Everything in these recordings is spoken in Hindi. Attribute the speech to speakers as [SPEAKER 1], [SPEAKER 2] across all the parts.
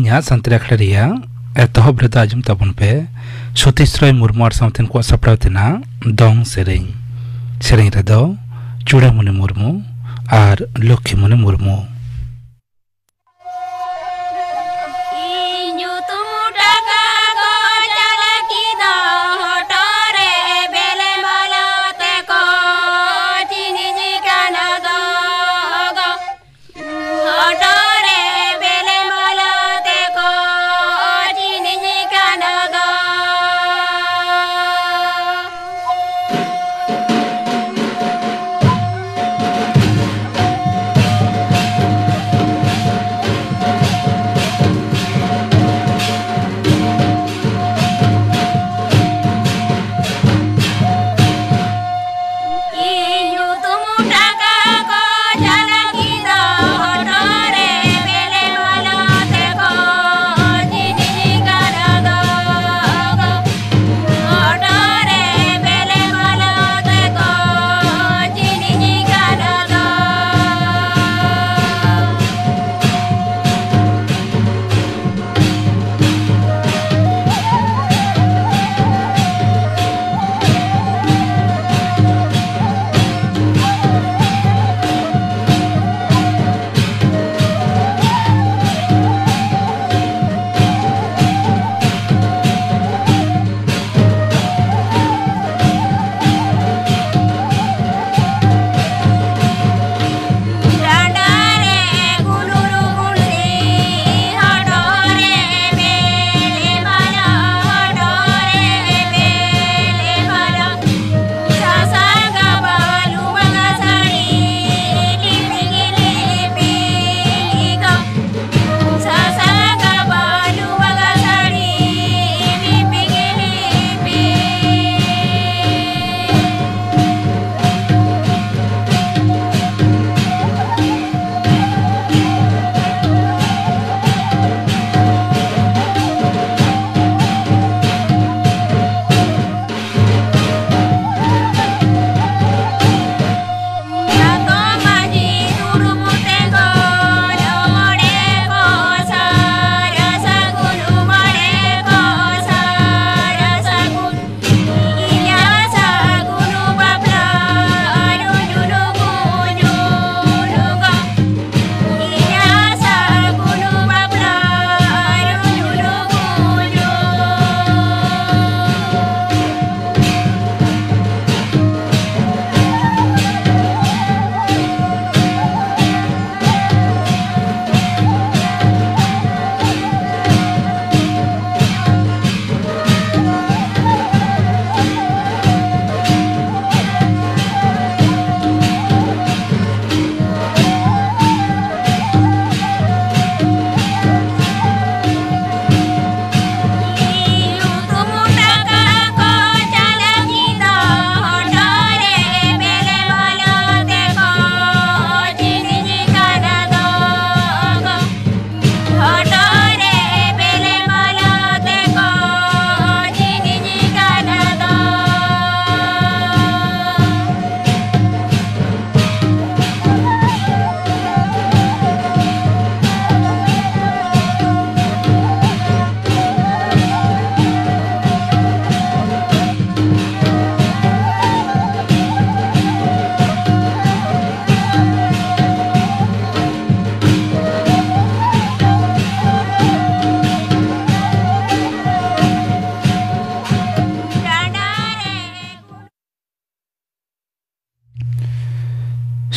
[SPEAKER 1] Serinya Santri Aklaria Etohob Reda Ajum Tabun Pe Sotisroy Murmu Samtin Kwa Saprautina Dong Sering Sering Redo Chudamuni Murmu Ar Lokimuni Murmu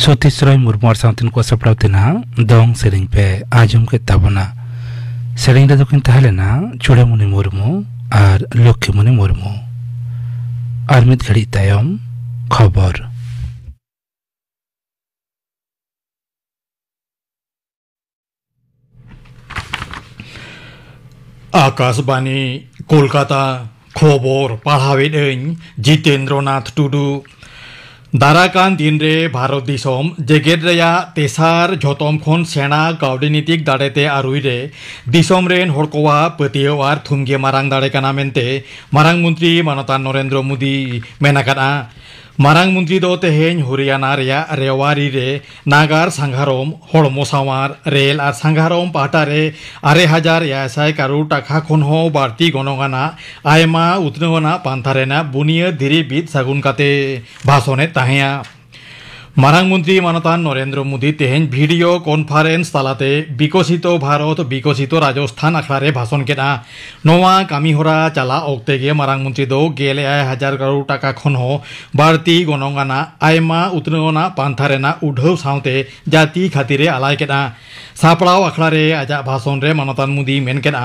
[SPEAKER 1] Sotisroy Murmu Samtin Kwa Saprautina Dong Sering Pe Ajum Ke Tabuna Sering Redo Kin Tahalena Chudamuni Murmu Ar Lokimuni Murmu Ar Mid Ghadi Tayom Khobor
[SPEAKER 2] Akashvani Kolkata खबर पढ़ावें जितेंद्रनाथ टुडू दाराकान दिन रे भारत दिसम जेगेद रेया तेसार झोतम खन सेना गावदेनीतिक दाड़ेते आरुई रे दिसम रेन हड़कोवा पतियो आर थुमगे मारांग दाड़े काना मेनते मारांग मंत्री मानता नरेंद्र मोदी मेनाकादा मारांग मंत्री दो तेहेन हरियाणा रेया रेवारी रे नागार सांघारम हड़मो सावार रेल और सांघारम पाटा रे 8,000 करोड़ टाका खन हो बाड़ती गणगाना आयमा उतनोना पांथारेना बुनिया धीरे बीत सागुन काते भाषणे ताहेया मारांग मंत्री मानतान नरेंद्र मोदी तेहेन भिडियो कॉन्फ्रेंस तालाते विकसित भारत विकसित राजस्थान आखलारे भाषण केना नोवा कामिहरा चला ओक्तेगे मारांग मंत्री दो 1,000 करोड़ टाका खन हो बाड़ती गणगाना आयमा उतनोना पांथारेना उढ़व सावते जाति खातिरे आलाय केना सापड़ाव आखलारे आजा भाषण रे मानतान मोदी मेन केना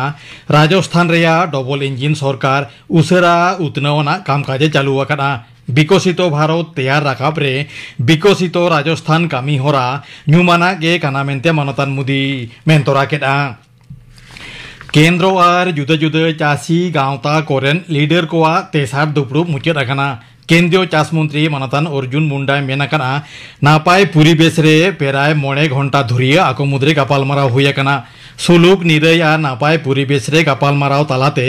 [SPEAKER 2] राजस्थान रेया डबल इंजिन सरकार उसेरा उतनोना कामकाजे चालू आकाना विकसित भारत तैयार राखाब रे विकसित राजस्थान कामी हरा न्यूमाना गे काना मेनते मानतान मोदी मेनतरा केदा केंद्र और जुदा जुदा चासी गांवता कोरेन लीडर कोआ तेसार दुपड़ुब मुचाद आकाना केंद्रीय चाष मंत्री मानतान अर्जुन मुंडा मेनाकाना नापाय परिबेश रे पेराय 9 घंटा धुरिया आको मुद्रे गापालमाराव हुई आकाना सुलुक निरय और नापाय परिबेश रे गापालमाराव तालाते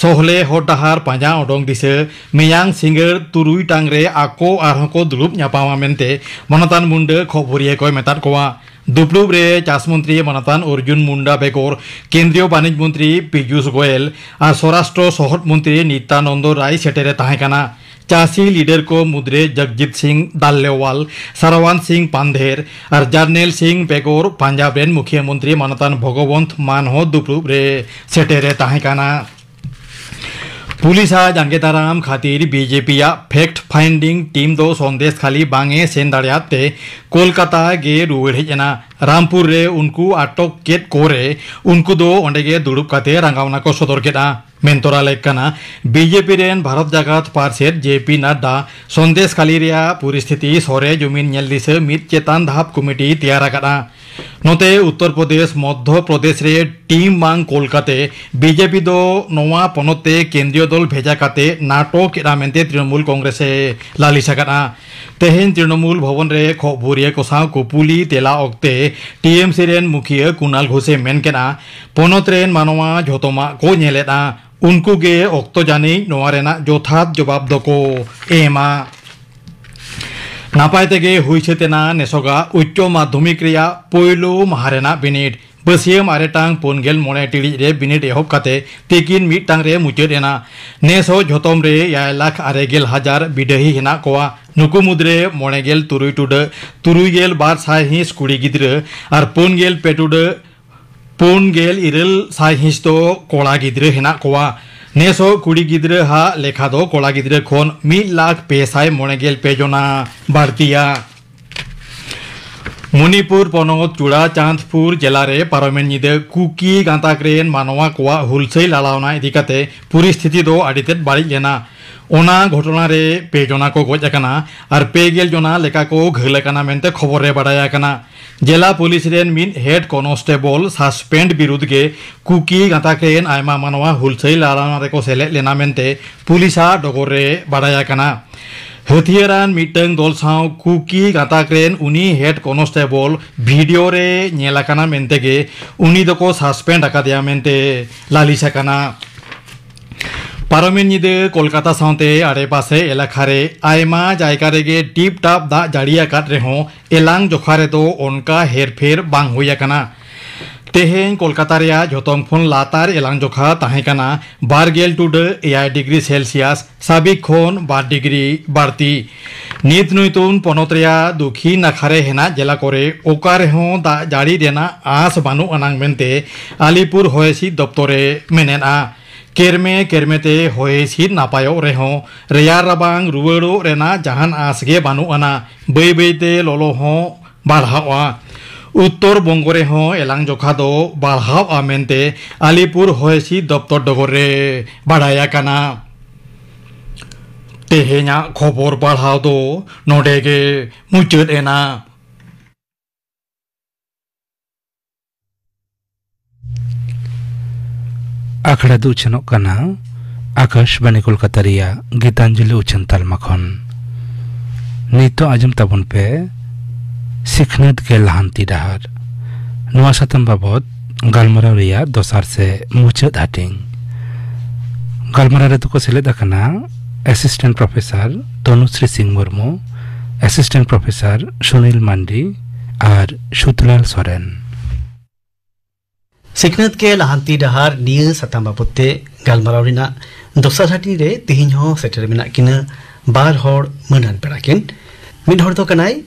[SPEAKER 2] सोहले हर डाहार पांजा ओडोंग दिसे मेयांग सिंगर तुरुई टांगरे आको आरहको दुलुब न्यापामा मेनते मानतान मुंडा खबरिये को मेताद कोआ दुपलुब रे चाष मंत्री मानतान अर्जुन मुंडा बेगर केंद्रीय वाणिज्य मंत्री पीयूष गोयल और स्वराष्ट्र सहर मंत्री नित्यानंद राय सेटेरे ताहेकाना चासी लीडर को मुद्रे जगजीत सिंह दाल्लेवाल सरवान सिंह पांधेर और जर्नेल सिंह बेगोर पंजाब रेन मुख्यमंत्री मानतान भगवंत मानहो दुपलुब रे सेटेरे ताहेकाना पुलिस जांगे दाराम खातिर बीजेपी फैक्ट फाइंडिंग टीम दो संदेश खाली बांगे सेन दाड़ियाते कोलकाता गे रुवाड़ हेजना रामपुर रे उनको अटक केट कोरे उनको दो ओंडेगे दुड़ुब काते रंगावना को सदर केदा मेंतोरा लेकना बीजेपी रेन भारत जगत पार्षद जेपी नड्डा संदेश खाली रेया परिस्थिति सोरे जमीन नेल दिसे मित चेतान धाप कमिटी तैयार आकादा नोते उत्तर प्रदेश मध्य प्रदेश रे टीम मांग कोलकाते बीजेपी दो नोवा पनोते केंद्रीय दल भेजा काते नाटक रामेंते तृणमूल कांग्रेस लालिश आकादा तेहेन तृणमूल भवन रे खबरिया कोसाव कुपुली तेला ओक्ते टीएमसी रेन मुखिया कुणाल घोषे मेनकेना पनोत रेन मानवा झोतोमा को नेलेदा उनको गे ओक्तो जानी नोवा रेना जोथात जवाब दको एमा नापाय तेगे हुइसे तेना नेसोगा उच्च माध्यमिक रेया पोइलो महारेना बिनिट बसियम आरेटांग पोनगेल मोने टिड़ी रे बिनिट एहब काते तिकिन मिटांग रे मुचेदेना नेसो झोतम रे 1,9,000 बिडही हेना कोआ नुकु मुद्रे मोनेगेल तुरुई टुड तुरुईगेल 200 हिस कुड़ी गिद्रे और पोनगेल पेटुड पोनगेल इरल 100 हिस तो कोड़ा गिद्रे हेना कोआ नेसो कुड़ी गिद्रे हा लेखा दो कोड़ा गिद्रे खोन 1,00,000 मोनेगेल पेजना बाड़तिया मणिपुर पनत चूड़ा चांदपुर जिला रे पारमेन निदे कुकी गांताक्रेन मानवा कोआ हुलसै लालावना इदिकाते परिस्थिति दो आडितेत बाड़ी लेना ओना घटना रे पेजना को गज आकाना और 2 जना लेका को घल आकाना मेनते खबर रे बाड़ाय आकाना जिला पुलिस रेन मिन हेड कॉन्स्टेबल सस्पेंड विरुद्ध के कुकी गांताक्रेन आयमा मानवा हुलसै लालावना रे को सेले लेना मेनते पुलिसा डगर रे बाड़ाय आकाना हथियारान मिटंग दल साव कुकी गाताक्रेन उनी हेड कॉन्स्टेबल वीडियो रे नेलाकाना मेनतेगे उनी दको सस्पेंड आकादिया मेनते लालिश आकाना पारमेन निदे कोलकाता सावते आड़े पासे एलाखारे आयमा जायगा रेगे टिप टाप दा जाड़िया काट रेहो एलांग जोखारे दो उनका हेरफेर बांग हुई आकाना तेहेन कोलकाता रेया झोतम खन लातार एलांग जोखा ताहेकाना 12 टुड 8 डिग्री सेल्सियस साबिक खन 2 डिग्री बाड़ती नित नुतुन पनत रेया दुखी नाखारे हेना जिला करे ओकारे हो दा जाड़ी देना आस बानु अनांग मेनते आलिपुर होयसी दप्तरे मेनेना केरमे केरमेते होयसी नापायो रेहो रेयार राबांग रुवाड़ो रेना जहान आसगे बानु अना बै बैते ललो हो बाढ़ावा उत्तर बंगरे हो एलांग जोखा दो बाढ़ाव आमेनते आलिपुर होयसी दप्तर डगरे बाड़ाया काना तेहेना खबर बाढ़ाव दो नोडेगे मुचद एना
[SPEAKER 1] आखड़ा दो उछनोक काना आकाशवाणी कोलकाता रिया गीतांजलि उछन तालमा खन नितो आजम ताबन पे सिखनेत के लहांती डाहर नुआ सातम बाबत गालमराव रिया दोसार से मुचाद हाटिंग गालमराव रे तो को सेलेद आकाना assistant professor Tanushree Singh Murmu, assistant professor Sunil Mandi और सुतलाल सोरेन।
[SPEAKER 3] सिखनत के लहांती डहार निय सताम बाबते गालमाराव रिना दोसर हाटी रे तिहिन हो सेटर मेना किना बार होड़ मनान पेड़ाकिन मिड होड़ तो कनाई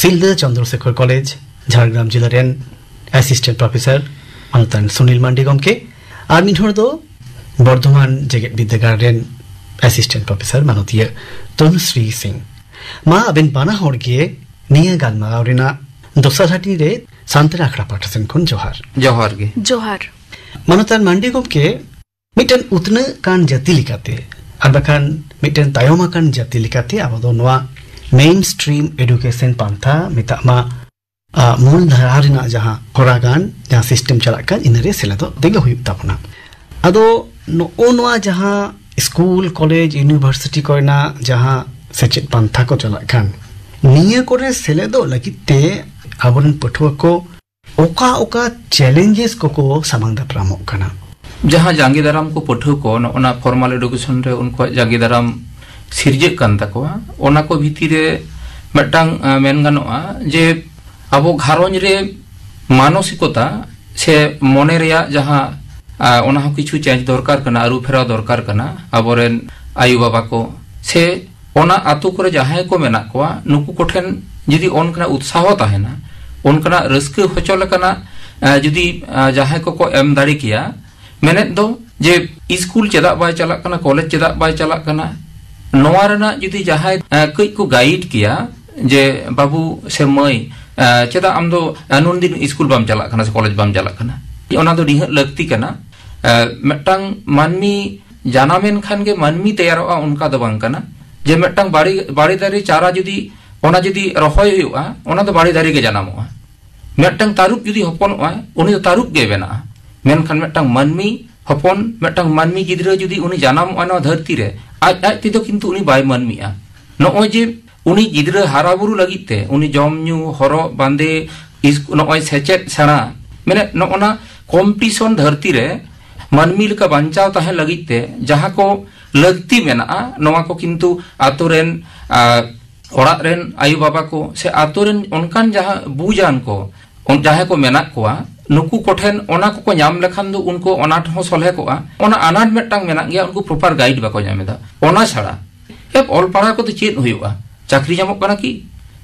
[SPEAKER 3] सिलदा चंद्रशेखर कॉलेज झारग्राम जिला रेन असिस्टेंट प्रोफेसर अनुतान सुनील मांडी गमके और मिड होड़ तो बर्धमान जेगेट विद्यागार रेन असिस्टेंट प्रोफेसर मानतीय तनुश्री सिंह मा अबेन बाना होड़ गे निय गालमाराव रिना दोसर हाटी रे सांतरा आखड़ा पाठसेन खुन जोहार
[SPEAKER 4] जोहार गे
[SPEAKER 5] जोहार
[SPEAKER 3] मानतान मांडी गमके मिटन उतने कान जाति लिकाते और बखान मिटन तायोमा कान जाति लिकाते आबो नोआ मेन स्ट्रीम एडुकेशन पांथा मितामा मूल धारा रिना जहां होरागान जहां सिस्टम चलाकान इनरे सेलेदो देगे हुई तापना अदो नोआ जहां स्कूल कॉलेज यूनिवर्सिटी कोइना जहां सेचेत पांथा को चलाकान निया कोरे सेलेदो लगिते आबोन पठुआ को ओका ओका चैलेंजेस को सामांग दाप्रामो कना
[SPEAKER 4] जहां जांगी दाराम को पठुआ को ओना फॉर्मल एडुकेशन रे उनको जांगी दाराम सिरजे कान तकोआ ओना को भीती रे मटांग मेन गानोआ जे अबो घारोंज रे मानसिकता से मने रेया जहां ओना हो किछु चेंज दरकार कना आरु फेरा दरकार कना आबोरेन आयु बाबा को से ओना आतु करे जहां को मेना कोआ नुकु कोठेन जदि ओनकना उत्साह ताहेना ओनकना रस्क होचो लेकना जदि जहां को एम दाड़ी किया मेने दो जे स्कूल चेदा बाय चला कना कॉलेज चेदा बाय चला कना नोआ रेना जदि जहां कई को गाइड किया जे बाबू से मई चेदा आम दो नुन दिन स्कूल बाम चला कना से कॉलेज बाम चला कना ओना दो निह लगती कना मेटांग मानमी जानामेन खान गे मानमी तैयारोआ उनका दो बांग कना जे मेटांग बाड़ी दारी चारा जदि ओना जदि रहोय हुआ ओना दो बाड़ी दारी गे जानामोआ मेटांग तारुप जदि हपनोआ उनी दो तारुप गे बेना मेनखान मेटांग मानमी हपन मेटांग मानमी गिद्रा जदि उनी जानामोआ नोआ धरती रे आज तेदो किंतु उनी बाय मानमीआ नोय जे उनी गिद्रा हाराबुरु लगिते उनी जमन्यू हरो बांदे नोय सेचेत सेना मेने नोना कॉम्पिटिशन धरती रे मानमी लेका बांचाव ताहे लगिते जहां को लगती मेना नोआ को किंतु आतोरेन ओड़ा रेन आयु बाबा को से आतोरेन उनकान जहां बुजान को जहां को मेना कोआ नुकु कोठेन ओना को नाम लेखान दो उनको अनाट हो सलहे कोआ ओना अनाट मेटांग मेना गया उनको प्रॉपर गाइड बाको नामेदा ओना छाड़ा एप ऑल पाड़ा को तो चेत हुआ चाकरी जामो कना की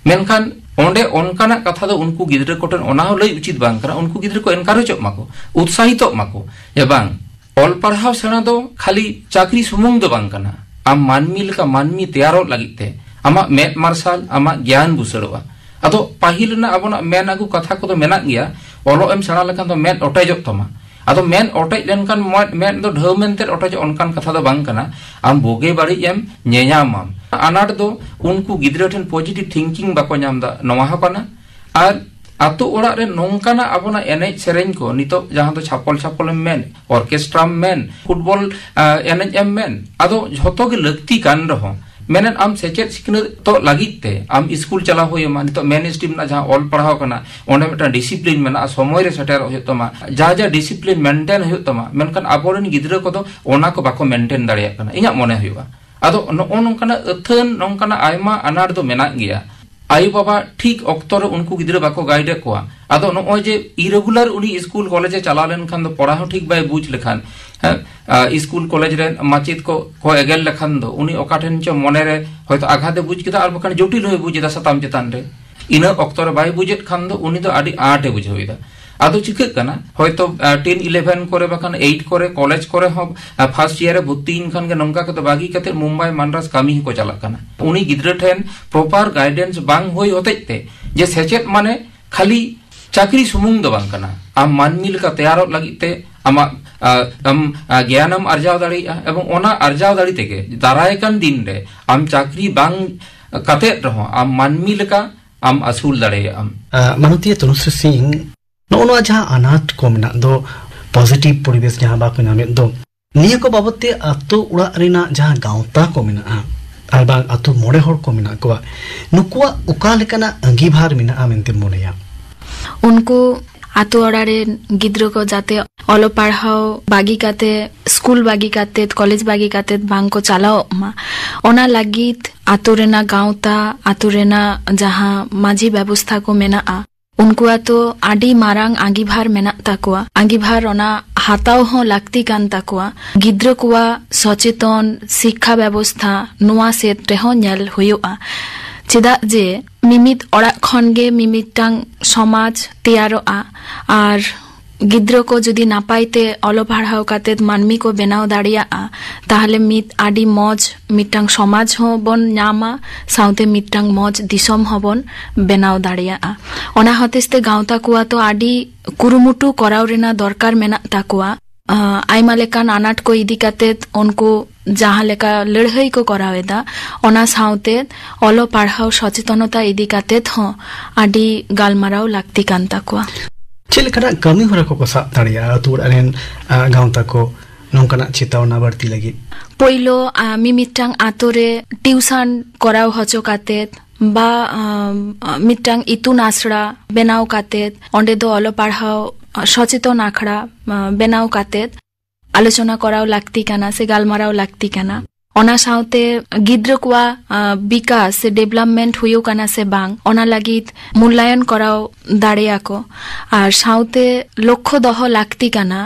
[SPEAKER 4] मेनखान ओंडे ओनकाना कथा दो उनको गिद्रे कोठेन ओना हो लई उचित बांग करा उनको गिद्रे को एनकारेज माको उत्साहित माको या बांग ऑल पढ़ाव सेना दो खाली चाकरी सुमुंग दो बांग कना आम मानमी लेका मानमी तैयारो लागिते आमा मेट मार्शल आमा ज्ञान बुसड़वा अदो पाहिल ना अबोना मेन आगु कथा को तो मेना गया ओलो एम सेना लेखान तो मेन ओटेजोक तमा अदो मेन ओटेज लेनकान मेन दो ढमेनते ओटेज ओनकान कथा दो बांग कना आम बोगे बाड़ी एम नेयामाम अनाट दो उनको गिद्रे ठेन पॉजिटिव थिंकिंग बाको नामदा नोवा हकना आर आतो ओड़ा रे नोंकाना अबोना एनेज सेरेंज को नितो जहां तो छापल मेन ऑर्केस्ट्रा मेन फुटबॉल एनेज एम मेन अदो झोतो गे लगती कान रहो मेनन आम सेचेत सिकने तो लागिते आम स्कूल चला होयमा नितो मेन स्ट्रीम ना जहां ऑल पढ़ाव कना ओने मेटा डिसिप्लिन मेना समय रे सेटर होय तमा जा डिसिप्लिन मेंटेन होय तमा मेनकान आबोरेन गिद्रा को तो ओना को बाको मेंटेन दाड़िया कना इना मने होयबा अदो नोंकाना अथन नोंकाना आयमा अनार दो मेना गया आयु बाबा ठीक अक्तर उनको गिद्रा बाको गाइड कोआ अदो नोय जे इरेगुलर उनी स्कूल कॉलेज चला लेन खान दो पढ़ा हो ठीक बाय बुझ लेखान स्कूल कॉलेज रे माचित को एगेल लेखान दो उनी ओकाठेन च मने रे होयतो आघाते बुझ किदा आर बखान जटिल होय बुझदा सताम चेतान रे इना अक्तर बाय बुझेत खान दो उनी दो आडी आटे बुझोइदा आदो चिकेत कना होयतो 10 11 करे बखान 8 करे कॉलेज करे हो फर्स्ट ईयर रे भर्ती इन खान के नंका के तो बागी कते मुंबई मानरास कामी को चला कना उनी गिद्रा ठेन प्रॉपर गाइडेंस बांग होय होतेते जे सेचेत माने खाली चाकरी सुमुंग दो बांग कना आम मानमी लेका तैयारो लागिते आमा ज्ञानम अर्जाव दाड़िया एवं ओना अर्जाव दाड़ी तेगे दाराय कान दिन रे आम चाकरी बांग कते रहो आम मानमी लेका आम असूल दाड़िया आम
[SPEAKER 3] मानतीय तनुश्री सिंह नोआ जहां अनाथ को मेना दो पॉजिटिव परिवेश जहां बाको नामे दो निया को बाबते आतो उड़ा रेना जहां गांवता को मेना आर बांग आतो मोड़े होड़ को मेना को नुकुआ उका लेकना अंगीभार मेना मेनते मोनेया
[SPEAKER 5] उनको ᱟᱛᱳ ᱚᱲᱟᱜ ᱨᱮᱱ ᱜᱤᱫᱽᱨᱟᱹ ᱠᱚ ᱡᱟᱛᱮ ᱚᱞᱚᱜ ᱯᱟᱲᱦᱟᱣ ᱵᱟᱹᱜᱤ ᱠᱟᱛᱮ ᱥᱠᱩᱞ ᱵᱟᱹᱜᱤ ᱠᱟᱛᱮ ᱠᱚᱞᱮᱡᱽ ᱵᱟᱹᱜᱤ ᱠᱟᱛᱮ ᱵᱟᱝ ᱠᱚ ᱪᱟᱞᱟᱣᱚᱜ ᱢᱟ ᱚᱱᱟ ᱞᱟᱹᱜᱤᱫ ᱟᱛᱳ ᱨᱮᱱᱟᱜ ᱜᱟᱶᱛᱟ ᱟᱛᱳ ᱨᱮᱱᱟᱜ ᱡᱟᱦᱟᱸ ᱢᱟᱹᱡᱷᱤ ᱵᱮᱵᱚᱥᱛᱷᱟ ᱠᱚ ᱢᱮᱱᱟᱜᱼᱟ उनकुआ तो आडी मारांग आंगीभार मेना ताकुआ आंगीभार ओना हाताव हो लाक्ति कान ताकुआ गिद्र कुआ सचेतन शिक्षा व्यवस्था नुआ सेट रेहो नेल हुयुआ चेदा जे मिमित ओड़ा खनगे मिमिटांग समाज तैयारोआ आर गिद्र को जुदी नापाइते अलो पढ़ाव काते मानमी को बेनाव दाड़ियाआ ताहले मित आडी मौज मिटांग समाज हो बन नामा साउते मिटांग मौज दिसम हो बन बेनाव दाड़ियाआ ओना हतेस्ते गांवता कुआ तो आडी कुरुमुटु कराव रेना दरकार मेना ताकुआ आइमा लेकान आनाट को इदी काते उनको जहाँ लेका लड़ाई को करावेदा ओना साउते अलो पढ़ाव सचेतनता इदी काते हो आडी गालमाराव लाक्ति कान ताकुआ
[SPEAKER 3] चेलकना कमी होरा को साब दाड़िया अतु रेन गांवता को नोंकना चेतावना बढ़ती लगी
[SPEAKER 5] पहिलो मिमिटांग आतोरे टिउशन कराव हचो काते बा मिटांग इतुन आश्रा बेनाव काते ओंडे दो अलो पढ़ाव सचेतन आखड़ा बेनाव काते आलोचना कराव लाक्ति काना से गालमाराव लाक्ति काना ओना साउते गिद्र कुआ विकास से डेवलपमेंट हुयो काना से बांग ओना लागित मूल्यांकन कराव दाड़िया को आर साउते लक्ष्य दह लाक्ति काना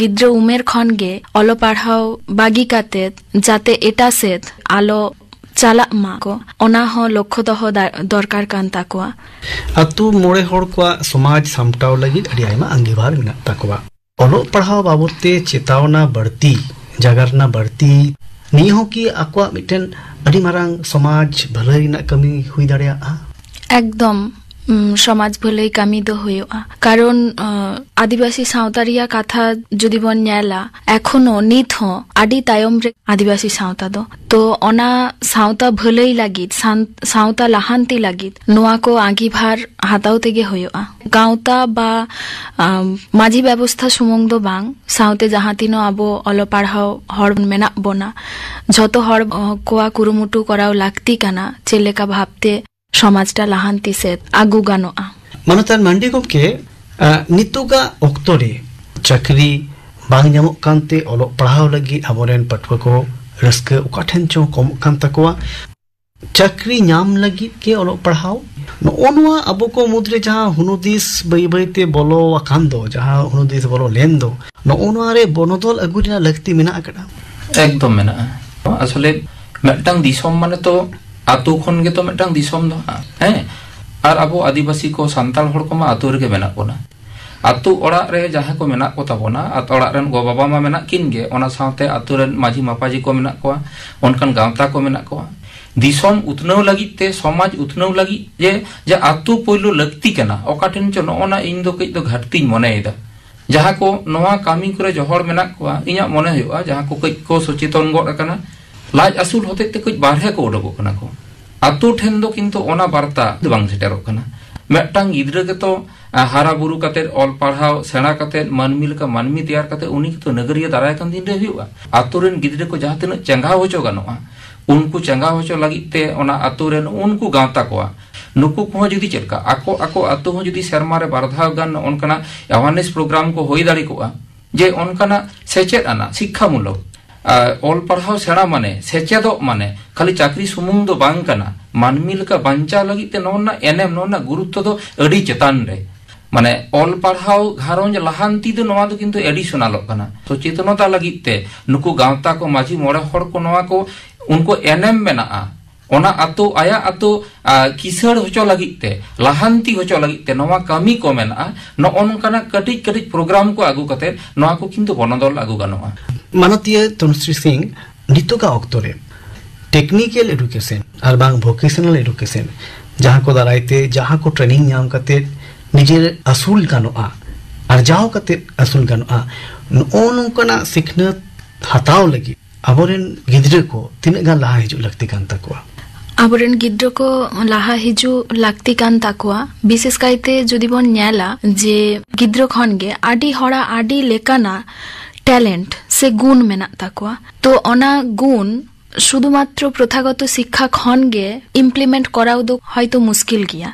[SPEAKER 5] गिद्र उमेर खनगे अलो पढ़ाव बागी काते जाते एटा सेत आलो चाला मा को ओना हो लक्ष्य दह दरकार कान ताकुआ
[SPEAKER 3] अतु मोड़े होड़ कुआ समाज सामटाव लगी अड़ी आइमा अंगीभार मेना ताकुआ अलो पढ़ाव बाबते चेतावना बढ़ती जागरना बढ़ती निहो की आकुआ मिटन अड़ी मारांग समाज भलाई ना कमी हुई दाड़िया
[SPEAKER 5] एकदम समाज भलाई कमी दो हुआ कारण आदिवासी सावतारिया कथा जुदी बन नेला एखोनो नित हो आडी तायम रे आदिवासी सावता दो तो ओना सावता भलाई लागित सावता लाहांती लागित नोआ को आंगीभार हाताव तेगे हुआ गांवता बा माझी व्यवस्था सुमुंग दो बांग सावते जहाँ तीनो आबो अलो पढ़ाव हर मेना बोना झतो हर कोआ कुरुमुटु कराव लाक्ति काना चेलेका भाबते समाजटा लाहांती सेत आगु गानोआ
[SPEAKER 3] मनोतान मंडी गोमके नितुगा ओक्तोरे चक्री बांग ᱧᱟᱢᱚᱜ कानते अलोक पढ़ाव लगी आबोरेन पटवा को रस्के उकाठेन चो कम कान तकोआ चक्री ᱧाम लगी के अलोक पढ़ाव नोनुआ अबो को मुद्रे जहां हुनुदिस बई बईते बोलो अकान दो जहां हुनुदिस बोलो लेन दो नोनुआ रे बनोदल अगुरिना लगती मेना अकड़ा
[SPEAKER 4] एकदम मेना असले मिदटांग दिसोम माने तो आतु खन गे तो मिदटांग दिसोम दो हैं आर अबो आदिवासी को सांताल हड़ को मा आतु रे मेना कोना आतु ओड़ा रे जहां को मेना को ताबोना आतु ओड़ा रेन गो बाबा मा मेना किन गे ओना साथे आतु रेन माझी मापाजी को मेना को ओनकन गांवता को मेना को दिसोम उतनव लगित ते समाज उतनव लगी जे आतु पोइलो लगती कना ओकाठेन च नोना इन दो कई दो घाटती मनेदा जहां को नोआ कामी करे जोहर मेना को इया मने हुआ जहां को कई को सचेतन गड कना लाज असुल होते ते कुछ बारहे को उडगो कना को आतु ठेन दो किंतु ओना बार्ता बांग सेटेरो कना मिदटांग गिद्रा के तो हारा बुरु कते ऑल पढ़ाव सेना कते मानमी लका मानमी तैयार कते उनी तो नगरिया दाराय कान दिन रे हुआ आतु रेन गिद्रा को जहां तिना चंगा होचो गानोआ उनको चंगा होचो लगिते ओना आतु रेन उनको गांवता कोआ नुकु को जुदी चलका आको आको आतु हो जुदी शर्मा रे बारधाव गान ओनकना अवेयरनेस प्रोग्राम को होई दाड़ी कोआ जे ओनकना सेचेत आना शिक्षामूलक ऑल पढ़ाव सेना माने सेचेदो माने खाली चाकरी सुमुंग दो बांग कना मानमी लका बांचा लगिते नोना एनेम नोना गुरुत्व दो अडी चेतान रे माने ऑल पढ़ाव घारोंज लाहांती दो नोआ दो किंतु एडिशनल कना तो चेतनता लगिते नुकु गांवता को माझी मोड़े हड़ को नोआ को उनको एनेम मेना ओना आतो आया आतो किसड़ होचो लगिते लाहांती होचो लगिते नोआ कमी को मेना नो ओनकना कटिज कटिज प्रोग्राम को आगु कते नोआ को किंतु बनोदल आगु गानोआ
[SPEAKER 3] मानतीय तनुश्री सिंह नितुगा ओक्तोरे टेक्निकल एडुकेशन और बांग वोकेशनल एडुकेशन जहां को दारायते जहां को ट्रेनिंग नाम कते निजेर असूल गानोआ अर्जाव कते असूल गानोआ नोनकना सिखनत हताव लगी अबोरेन गिद्रे को तिने गान लाहा हिजु लगती कान तकोआ
[SPEAKER 5] आबोरेन गिद्र को लाहा हिजु लागती कान ताकुआ विशेष कायते जुदी बन नेला जे गिद्र खनगे आडी हड़ा आडी लेकाना टैलेंट से गुण मेना ताकुआ तो ओना गुण শুধুমাত্র প্রথাগত শিক্ষা খনগে ইমপ্লিমেন্ট করাও দো হয়তো মুশকিল গিয়া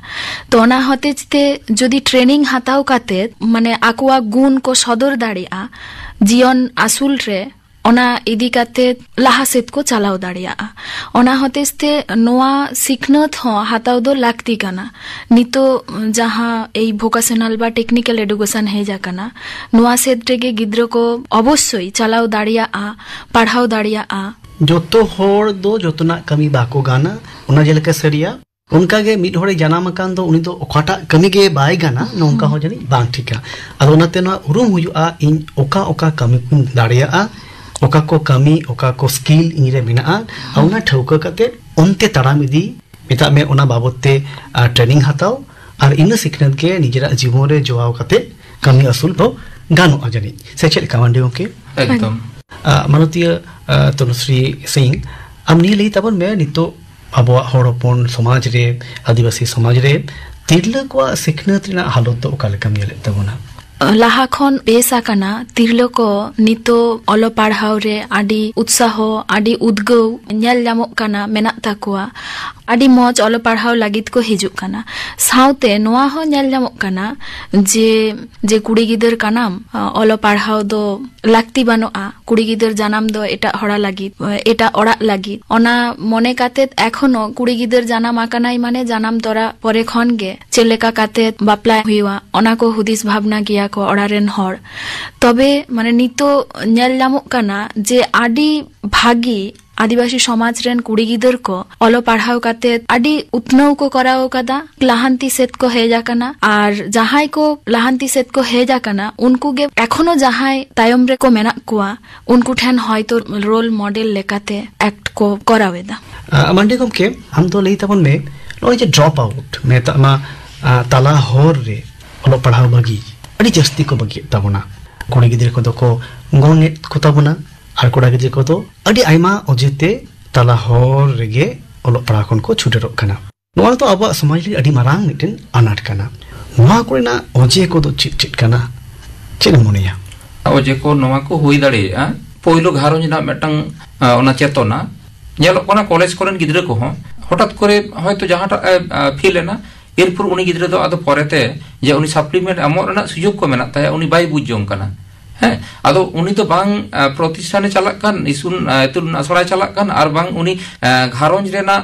[SPEAKER 5] তো ওনা হতেতে যদি ট্রেনিং হাতাও কাতে মানে আকুয়া গুণ কো সদর দাড়িয়া জীবন আসুল রে ওনা ইদি কাতে লাহা সেত को চালাও দাড়িয়া ওনা হতেতে নোয়া সিখনত হ হাতাও দো লাগতি কানা নিতো যাহা এই ভোকেশনাল বা টেকনিক্যাল এডুকেশন হে যা কানা নোয়া সেত রেগে গিদ্র को অবশ্যই চালাও দাড়িয়া পড়াও দাড়িয়া
[SPEAKER 3] जोतो होर दो जोतना कमी बाको गाना उना जेलका सरिया उनका गे मिड होरे जनाम कान दो उनी दो ओकाटा कमी गे बाय गाना नोंका हो जनी बांग ठिका अदो उनाते ना उरुम हुजुआ इन ओका ओका कमी कुन दाड़िया ओका को कमी ओका को स्किल इनरे मेना औना ठौका कते उनते ताराम इदी मेता में उना बाबतते ट्रेनिंग हाताओ और इन सिखनत के निजरा जीवन रे जोआव कते कमी असुल दो गानो अजनी से चेल कावंडियों के
[SPEAKER 4] एकदम
[SPEAKER 3] मानवीय तनुश्री सिंह आमनी लई तबन में नितो अबवा हड़पन समाज रे आदिवासी समाज रे तिरला को सिखनत रिना हालत दो ओका लेका मिले तबना
[SPEAKER 5] लाहा खन बेसा काना तिरलो को नितो अलो पढ़ाव रे आडी उत्साह आडी उद्गौ नेल जामोक काना मेनाक ताकुआ आडी मौज अलो पढ़ाव लागित को हिजुक काना साउते नोआ हो नेल जामोक काना जे कुड़ी गिदर कानाम अलो पढ़ाव दो लागती बानोआ कुड़ी गिदर जानाम दो एटा हड़ा लागित एटा ओड़ा लागित ओना मने कातेत एखोनो कुड़ी गिदर जानाम आकानाई माने जानाम तोरा परे खन गे चेलेका कातेत बापला हुइवा ओना को हुदिस भावना गिया को ओड़ारेन हर तबे माने नितो नेल जामोक काना जे आडी भागी आदिवासी समाज रेन कुड़ी गिदर को अलो पढ़ाव काते आडी उतनौ को कराओ कदा लाहांती सेत को हेजा काना और जहाई को लाहांती सेत को हेजा काना उनको गे एखोनो जहाई तायम रे को मेना कुआ उनको ठेन हयतो रोल मॉडल लेकाते एक्ट को करावेदा
[SPEAKER 3] मंडे कम के हम तो लई तबन में नोय जे ड्रॉप आउट में तमा ताला होर रे अलो पढ़ाव बगी अडी जस्ती को बगी तबना कुड़ी गिदर को दको गोने को तबना और कोड़ा गिदर को तो अडी आइमा ओजेते ताला होर रेगे अलो पढ़ा खन को छुटेरो कना नोआ तो अब समाज रे अडी मारांग मिटेन अनाट कना नोआ कोना ओजे को दो चिट चिट कना चिन मोनिया
[SPEAKER 4] ओजे को नोआ को हुई दाड़े पहिलो घारों ना मेटंग ओना चेतना नेलो कोना कॉलेज कोरन गिदर को हो हठात करे हयतो जहाटा फील ना एरपुर उनी गिदरे दो आदो परेते जे उनी सप्लीमेंट एमो रना सुयोग को मेना ताया उनी बाई बुझजों कना हैं आदो उनी तो बांग प्रतिष्ठाने चलाक कान इसून तुन असड़ा चलाक कान आर बांग उनी घारोंज रेना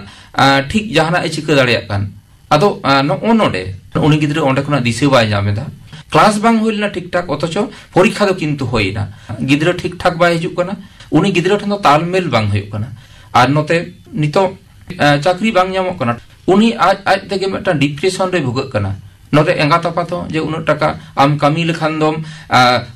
[SPEAKER 4] ठीक जहाना ए चिका दाड़ियाक कान आदो नो ओनोडे उनी गिदरे ओंडे खना दिसे बाय जामेदा क्लास बांग होइलना ठीक ठाक अथचो परीक्षा दो किन्तु होइना गिदरे ठीक ठाक बाय हिजुक काना उनी गिदरे ठन तालमेल बांग हुयुक काना आर नोते नितो चाकरी बांग ᱧᱟᱢᱚᱜ ᱠᱟᱱᱟ उनी आज आज तेगे मेटा डिप्रेशन रे भुगक कना नोते एंगा तपा तो जे उन टाका आम कमी लेखान दम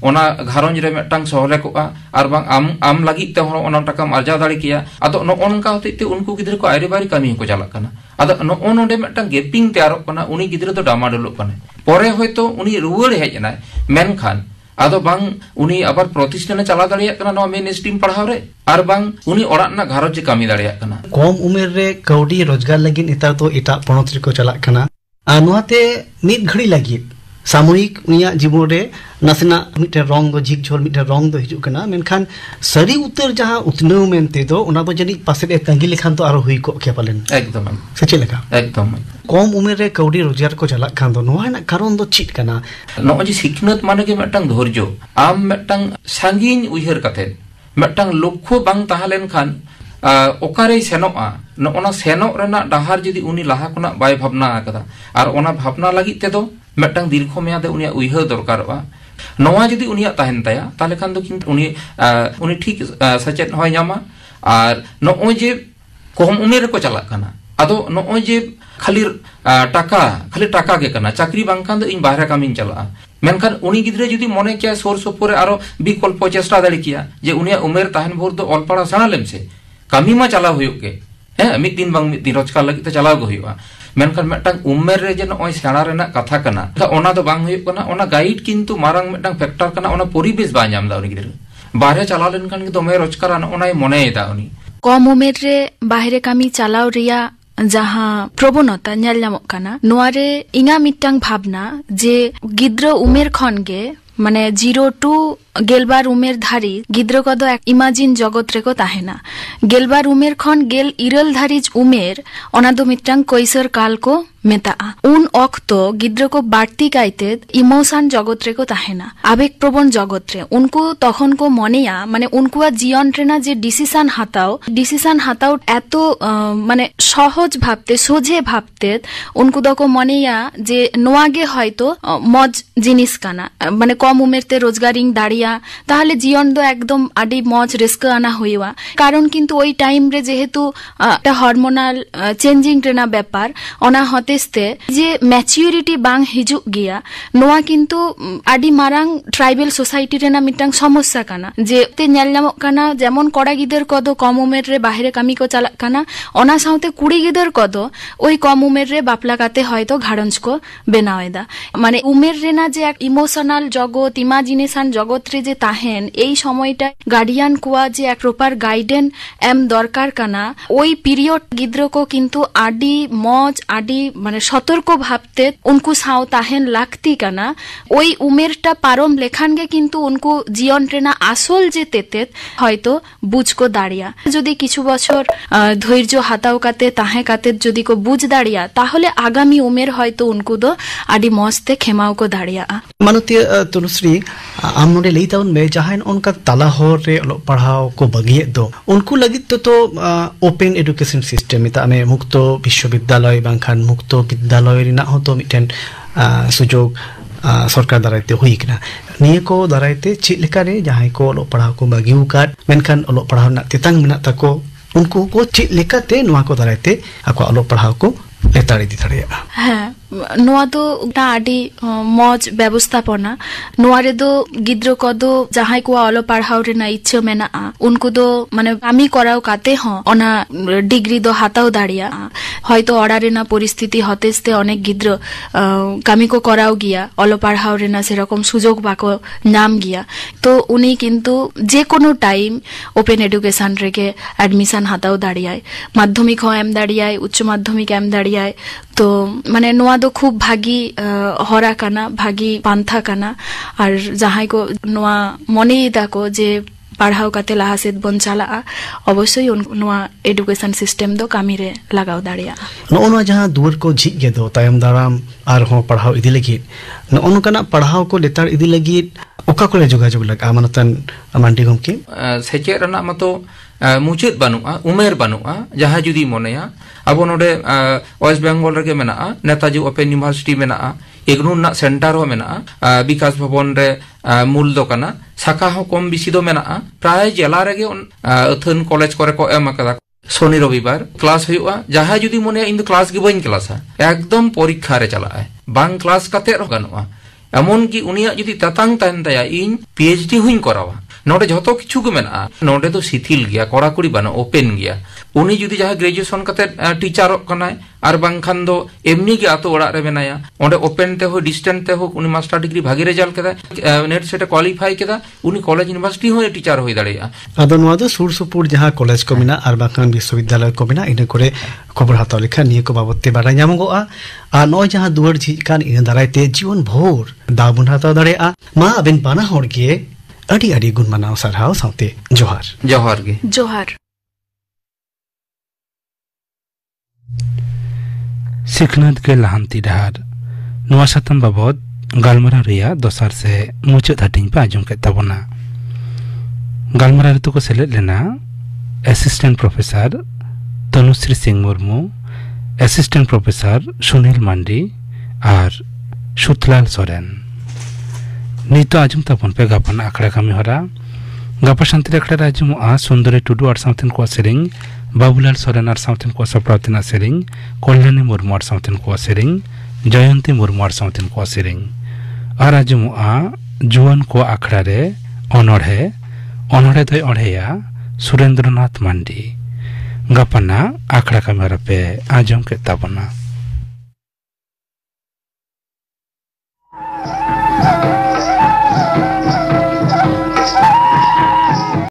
[SPEAKER 4] ओना घारोंज रे मेटांग सहले कोआ आर बांग आम लागि ते ओना टाका अर्जा दाड़ी किया आदो नो ओनका होते उनको गिदरे को आइरे बारी कमी को चालक कना आदो नो ओनोडे मेटांग गेपिंग तैयारक कना उनी गिदरे तो डामाडोलक कना परे होयतो उनी रुवाड़ हेजना मेनखान आदो बांग उनी आबार प्रतिष्ठाने चला दाड़ियाक कना नो मेन स्ट्रीम पढ़ाव रे आर बांग उनी ओड़ा ना घारोंज कमी दाड़ियाक कना
[SPEAKER 3] कम उमेर रे कौडी रोजगार लगी नेता तो एटा पणत रे को चलाक कना नोआते मिद घड़ी लगी सामूहिक उनिया जीवन रे नसना मिटे रंग दो झिक झोल मिटे रंग दो हिजु कना मेनखान सरी उतर जहां उतनौ मेनते दो ओना दो जनी पासे ए तंगी लेखान तो आरो हुई को के पालन
[SPEAKER 4] एकदम
[SPEAKER 3] सचे लेका
[SPEAKER 4] एकदम
[SPEAKER 3] कम उमेर रे कौडी रोजगार को चलाक खान दो नोआ ना कारण दो चिट कना
[SPEAKER 4] नो जी सिखनत माने के मेटांग धैर्य आम मेटांग सांगिन उयहर काते मेटांग लक्ष्य बांग ताहलेन खान ओकारे सेनोआ नोना सेनो रेना डाहार जदि उनी लाहा कोना बाय भावना आकदा आर ओना भावना लागि तेदो मेटांग दीर्घ मेयादे उनिया उयहर दरकारवा नोआ जदि उनिया ताहेन ताया ताले खान दो किंतु उनी ठीक सचेत होय ᱧᱟᱢᱟ आर नोय जे कम उमेर को चलाक काना आदो नोय जे खाली टाका गे काना चाकरी बांखान दो इन बाहरे कामिन चला मेनखान उनी गिदरे जदि मने के सोर सोपुरे आरो विकल्प चेष्टा दाड़ी किया जे उनिया उमेर ताहेन भोर दो अलपड़ा सेना लेम से कमी मा चला हुयुक के मिद दिन बांग मिद दिन रोजगार लगी ते चलाव गो हुयुआ मेनखान मेटांग उमेर रे जे नय सेना रेना कथा कना ओना दो बांग हुयुक कना ओना गाइड किंतु मारांग मेटांग फैक्टर कना ओना परिबेश बा ᱧᱟᱢ दा उनी गिदरे बाहरे चला लेनखान के दोमे रोजगार ओनाय मने दा उनी
[SPEAKER 5] कम उमेर रे बाहरे कामी चलाव रिया जहां प्रवणता नेल ᱧᱟᱢᱚᱜ काना नोआरे इंगा मिटांग भावना जे गिद्र उमेर खन गे माने 0 to गेलबार उमेर धारी गिद्रो को दो इमाजिन जगत रेको ताहेना गेलबार उमेर खन गेल इरल धारीज उमेर ओना दो मिट्टांग কৈশোর काल को मेता उन ऑक्तो गिद्रो को बाड़ती कायते इमोशन जगत रेको ताहेना आवेग प्रबण जगत रे उनको तखन को मनेया माने उनको जीवन रेना जे डिसिशन हाताओ एतो माने सहज भाबते सोझे भाबते उनको दको मनेया जे नोआगे हयतो मज जिनिस काना माने कम उमेरते रोजगारिंग दाड़िया ताहले जीवन दो एकदम आडी मज रिस्क आना हुईवा कारण किन्तु ओई टाइम रे जेहेतु हरमोनाल चेंजिंग रेना व्यापार ओना हते जे मैच्योरिटी बांग हिजुग गया नोआ किन्तु आडी मारांग ट्राइबल सोसाइटी रेना मिटांग समस्या काना जे ते नेल नामक काना जेमन कड़ा गिदर कदो कम उमेर रे बाहरे कामी को चाला काना ओना साउते कुड़ी गिदर कदो ओई कम उमेर रे बापला काते हयतो घारंज को बेनावेदा माने उमेर रेना जे एक इमोशनल जगत इमाजिनेशन जगत रे जे ताहेन एई समयटा गार्डियन कुआ जे एक प्रॉपर गाइडेंस एम दरकार काना ओई पीरियड गिद्रो को किन्तु आडी मज आडी माने सतर्क भाबते उनको साव ताहेन लागती काना ओई उमेरटा पारम लेखान गे किन्तु उनको जीवन रेना आसल जे तेते हयतो बुझ को दाड़िया जदि किछु बछर धैर्य हाताओ काते ताहे काते जदि को बुझ दाड़िया ताहले आगामी उमेर हयतो उनको दो आडी मस्ते खेमाओ को दाड़िया
[SPEAKER 3] मानती तुलश्री आम नोडे लई ताउन में जहां उनका ताला होर रे अलो पढ़ाओ को बगिए दो उनको लगित तो ओपन एडुकेशन सिस्टम मिता में मुक्त विश्वविद्यालय बांखान मुक्त विद्यालय रिना होतो मिटेन सुजोग सरकार दारायते हुईकना निये को दारायते चेक लेकारे जहां को अलो पढ़ाओ को बगिउ काट मेनखान अलो पढ़ाओ ना तेतांग मेना ताको उनको को चेक लेकाते नोआ को दारायते आको अलो पढ़ाओ को लेताड़ी दी दाड़िया
[SPEAKER 5] हाँ नोआ दो आडी मज व्यवस्थापना नोआ रे दो गिद्रो को दो जहां को अलो पढ़ाओ रे ना इच्छा मेना उनको दो माने कामी कराओ काते हो ओना डिग्री दो हाताओ दाड़िया हयतो ओड़ा रे ना परिस्थिति हतेस्ते अनेक गिद्रो कामी को कराओ गिया अलो पढ़ाओ रे ना सेरकम सुजोग बाको नाम गिया तो उनी किन्तु जे कोनो टाइम ओपन एडुकेशन रेके एडमिशन हाताओ दाड़िया माध्यमिक हो एम दाड़िया उच्च माध्यमिक एम दाड़िया तो माने नोआ दो खूब भागी हरा काना भागी पांथा काना और जहां को नोआ मने दाको जे पढ़ाओ काते लाहासेत बन चला अवश्य नोआ एडुकेशन सिस्टम दो कामी रे लगाव दाड़िया
[SPEAKER 3] नोआ जहां दुवर को झिक गे दो तायम दाराम आर हो पढ़ाओ इदी लगी नोन काना पढ़ाओ को लेतार इदी लगी ओका को जोगाजोग लगा मानतन मांडी गमके
[SPEAKER 4] सेचे रना मतो मुचाद बानुआ उमेर बानुआ जहां जुदी मनेया अब नोडे वेस्ट बेंगल रे मेना नेताजी ओपन यूनिवर्सिटी मेना एग्नू ना सेंटर हो मेना विकास भवन रे मूल दो काना शाखा हो कम बिसी दो मेना प्राय जिला रे अथन कॉलेज करे को एम कदा शनि रविवार क्लास हुआ जहां जुदी मने इन क्लास गे बइन क्लासा एकदम परीक्षा रे चला है बांग क्लास काते रो गानुआ एमन की उनिया जुदी ततांग तान तया इन पीएचडी हुइन करावा नोडे जतो किछु के मेना नोडे तो शिथिल गया कड़ाकुड़ी बानो ओपन गया उनी जुदी जहां ग्रेजुएशन कते टीचर कनाय आर बांखान दो एमनी के आतो ओड़ा रे मेनाया ओंडे ओपन ते हो डिस्टेंस ते हो उनी मास्टर डिग्री भागी रिजल्ट केदा नेट सेट क्वालिफाई केदा उनी कॉलेज यूनिवर्सिटी हो टीचर होई दाड़िया
[SPEAKER 3] आदो नोआ दो सुर सुपुर जहां कॉलेज को मेना आर बांखान विश्वविद्यालय को मेना इने करे खबर हाताव लेखा निये को बाबते बारा ᱧᱟᱢᱚᱜᱚᱜᱼᱟ आ नो जहां दुवर झिक कान इन दारायते जीवन भोर दाबुन हाताव दाड़िया मा अबेन बाना होड़ गे अड़ी अड़ी गुण मनाव सरहाव साउते जोहार
[SPEAKER 4] जोहार गे
[SPEAKER 5] जोहार
[SPEAKER 1] सिखनात के लहांती डहार नोआ सातम बाबद गालमारा रिया दोसार से मुचाद हाटिंग पे आजम के तबना गालमारा ऋतु को सेलेद लेना assistant professor Tanushree Singh Murmu assistant professor Sunil Mandi और सुतलाल सोरेन नीतो आजम तपन पे गापन आखड़ा कमी हरा गापा शांति आखड़ा आजम आ सुंदरी टुडू और साउथन को सेरिंग बाबूलाल सोरेन और साउथन को सप्रावतिना सेरिंग कल्याणी मुर्मू और साउथन को सेरिंग जयंती मुर्मू और साउथन को सेरिंग और आजम आ जुआन को आखड़ा रे अनोढ़े दो अढ़ेया सुरेंद्रनाथ मांडी गापना आखड़ा कमी हरा पे आजम के तबना